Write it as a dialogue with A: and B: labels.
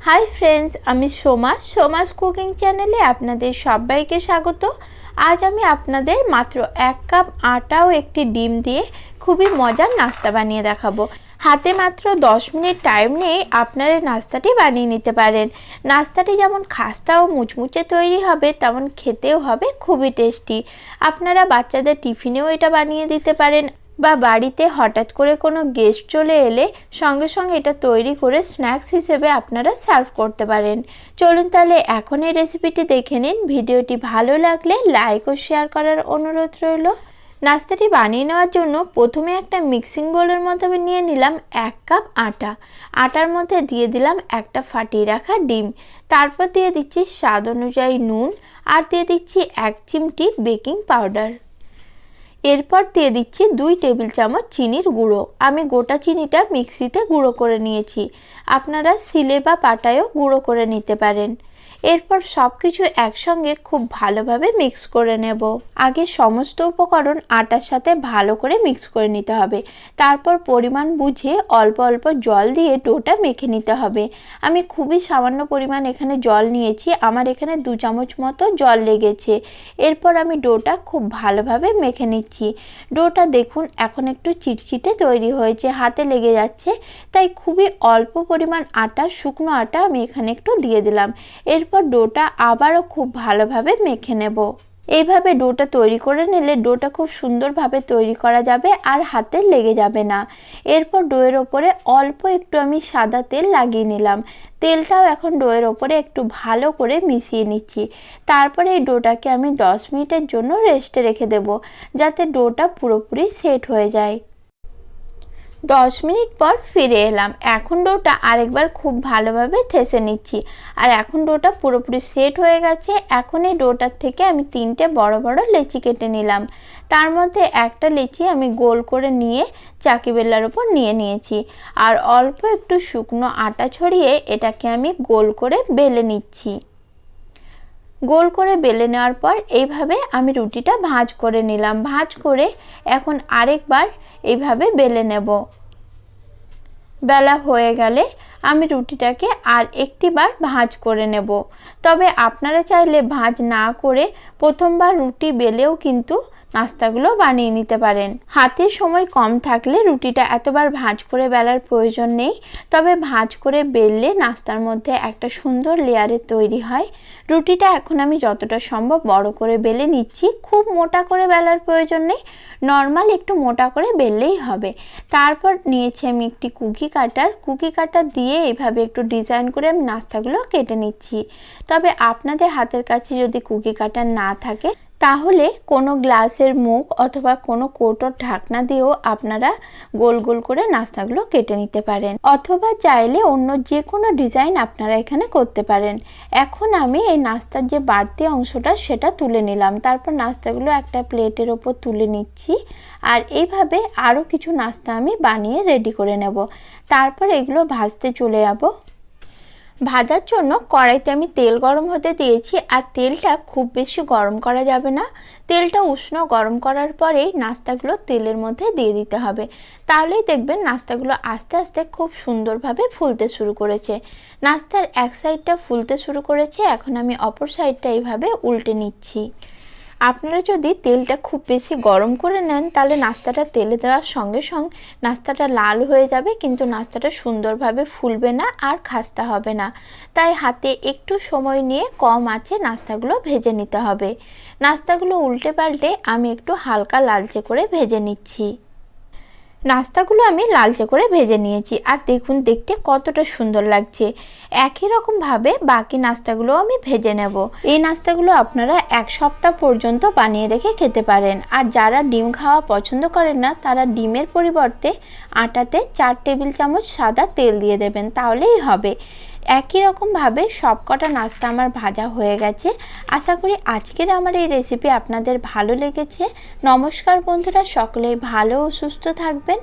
A: Hi friends, आमी सोमास cooking चैनेले आपनादेर सबाइके स्वागत। आज आमी आपनादेर मात्र 1 कप आटा और एकटी डिम दिए खूबई मजार नास्ता बानिये देखाबो। हाथे मात्र 10 मिनट टाइम निये आपनारा एई नास्ताटी बानिये निते पारेन। नास्ताटी जेमन खास्ता और मुचमुचे तैरी होबे तेमन खेतेओ होबे खूबई टेस्टी। आपनारा बाच्चादेर टिफिनेओ एटा बानिये दिते पारेन বা বাড়িতে হঠাৎ করে কোনো গেস্ট চলে এলে সঙ্গে সঙ্গে এটা তৈরি করে স্ন্যাক্স হিসেবে আপনারা সার্ভ করতে পারেন। চলুন তাহলে এখন এই রেসিপিটি দেখে নিন। ভিডিওটি ভালো লাগলে লাইক ও শেয়ার করার অনুরোধ রইল। নাস্তাটি বানিয়ে নেওয়ার জন্য প্রথমে একটা মিক্সিং বোলের মধ্যে আমি নিয়ে নিলাম 1 কাপ আটা। আটার মধ্যে দিয়ে দিলাম একটা ফাটিয়ে রাখা ডিম, তারপর দিয়ে দিচ্ছি স্বাদ অনুযায়ী নুন আর দিয়ে দিচ্ছি 1 চিমটি বেকিং পাউডার। এরপর দিয়ে দিচ্ছি 2 টেবিল চামচ চিনির গুঁড়ো। আমি গোটা চিনিটা মিক্সিতে গুঁড়ো করে নিয়েছি, আপনারা শিলে বা পাটায়ও গুঁড়ো করে নিতে পারেন। এরপর সবকিছু একসঙ্গে খুব ভালোভাবে মিক্স করে নেব। আগে সমস্ত উপকরণ আটার সাথে ভালো করে মিক্স করে নিতে হবে, তারপর পরিমাণ বুঝে অল্প অল্প জল দিয়ে ডোটা মেখে নিতে হবে। আমি খুবই সামান্য পরিমাণ এখানে জল নিয়েছি, আমার এখানে 2 চামচ মতো জল লেগেছে। এরপর আমি ডোটা খুব ভালোভাবে মেখে নিচ্ছি। ডোটা দেখুন এখন একটু চিটচিটে তৈরি হয়েছে, হাতে লেগে যাচ্ছে, তাই খুবই অল্প পরিমাণ আটা, শুকনো আটা আমি এখানে একটু দিয়ে দিলাম। এরপর ডোটা আবারও খুব ভালোভাবে মেখে নেব। এইভাবে ডোটা তৈরি করে নিলে ডোটা খুব সুন্দরভাবে তৈরি করা যাবে আর হাতে লেগে যাবে না। এরপর ডোয়ের ওপরে অল্প একটু আমি সাদা তেল লাগিয়ে নিলাম। তেলটাও এখন ডোয়ের ওপরে একটু ভালো করে মিশিয়ে নিচ্ছি। তারপরে এই ডোটাকে আমি 10 মিনিটের জন্য রেস্টে রেখে দেব, যাতে ডোটা পুরোপুরি সেট হয়ে যায়। 10 মিনিট পর ফিরে এলাম। এখন ডোটা আরেকবার খুব ভালোভাবে থেসে নিচ্ছি আর এখন ডোটা পুরোপুরি সেট হয়ে গেছে। এখন এই ডোটার থেকে আমি 3টে বড় বড় লেচি কেটে নিলাম। তার মধ্যে একটা লেচি আমি গোল করে নিয়ে চাকি বেলার উপর নিয়ে নিয়েছি আর অল্প একটু শুকনো আটা ছড়িয়ে এটাকে আমি গোল করে বেলে নিচ্ছি। গোল করে বেলে নেওয়ার পর এইভাবে আমি রুটিটা ভাঁজ করে নিলাম। ভাঁজ করে এখন আরেকবার এইভাবে বেলে নেব। বেলা হয়ে গেলে আমি রুটিটাকে আর একটিবার ভাঁজ করে নেব। তবে আপনারা চাইলে ভাঁজ না করে প্রথমবার রুটি বেলেও কিন্তু নাস্তাগুলো বানিয়ে নিতে পারেন। হাতে সময় কম থাকলে রুটিটা এতবার ভাঁজ করে বেলার প্রয়োজন নেই, তবে ভাঁজ করে বেললে নাস্তার মধ্যে একটা সুন্দর লেয়ারের তৈরি হয়। রুটিটা এখন আমি যতটা সম্ভব বড় করে বেলে নিচ্ছি, খুব মোটা করে বেলার প্রয়োজন নেই, নর্মাল একটু মোটা করে বেললেই হবে। তারপর নিয়েছি আমি একটি কুকি কাটার দিয়ে এইভাবে একটু ডিজাইন করে আমি নাস্তাগুলো কেটে নিচ্ছি। তবে আপনাদের হাতের কাছে যদি কুকি কাটার না থাকে তাহলে কোনো গ্লাসের মুখ অথবা কোনো কৌটোর ঢাকনা দিয়েও আপনারা গোল গোল করে নাস্তাগুলো কেটে নিতে পারেন, অথবা চাইলে অন্য যে কোনো ডিজাইন আপনারা এখানে করতে পারেন। এখন আমি এই নাস্তার যে বাড়তি অংশটা সেটা তুলে নিলাম, তারপর নাস্তাগুলো একটা প্লেটের ওপর তুলে নিচ্ছি আর এইভাবে আরও কিছু নাস্তা আমি বানিয়ে রেডি করে নেব। তারপর এগুলো ভাজতে চলে যাব। ভাজার জন্য কড়াইতে আমি তেল গরম হতে দিয়েছি আর তেলটা খুব বেশি গরম করা যাবে না। তেলটা উষ্ণ গরম করার পরেই নাস্তাগুলো তেলের মধ্যে দিয়ে দিতে হবে, তাহলেই দেখবেন নাস্তাগুলো আস্তে আস্তে খুব সুন্দরভাবে ফুলতে শুরু করেছে। নাস্তার এক সাইডটা ফুলতে শুরু করেছে, এখন আমি অপর সাইডটা এইভাবে উল্টে নিচ্ছি। আপনারা যদি তেলটা খুব বেশি গরম করে নেন তাহলে নাস্তাটা তেলে দেওয়ার সঙ্গে সঙ্গে নাস্তাটা লাল হয়ে যাবে, কিন্তু নাস্তাটা সুন্দরভাবে ফুলবে না আর খাস্তা হবে না। তাই হাতে একটু সময় নিয়ে কম আঁচে নাস্তাগুলো ভেজে নিতে হবে। নাস্তাগুলো উল্টে পাল্টে আমি একটু হালকা লালচে করে ভেজে নিচ্ছি। নাস্তাগুলো আমি লালচে করে ভেজে নিয়েছি আর দেখুন দেখতে কতটা সুন্দর লাগছে। একই রকম ভাবে বাকি নাস্তাগুলো আমি ভেজে নেব। এই নাস্তাগুলো আপনারা 1 সপ্তাহ পর্যন্ত বানিয়ে রেখে খেতে পারেন। আর যারা ডিম খাওয়া পছন্দ করেন না তারা ডিমের পরিবর্তে আটাতে 4 টেবিল চামচ সাদা তেল দিয়ে দেবেন, তাহলেই হবে। একই রকম ভাবে সবকটা নাস্তা আমার ভাজা হয়ে গেছে। আশা করি আজকের আমার এই রেসিপি আপনাদের ভালো লেগেছে। নমস্কার বন্ধুরা, সকলেই ভালো ও সুস্থ থাকবেন।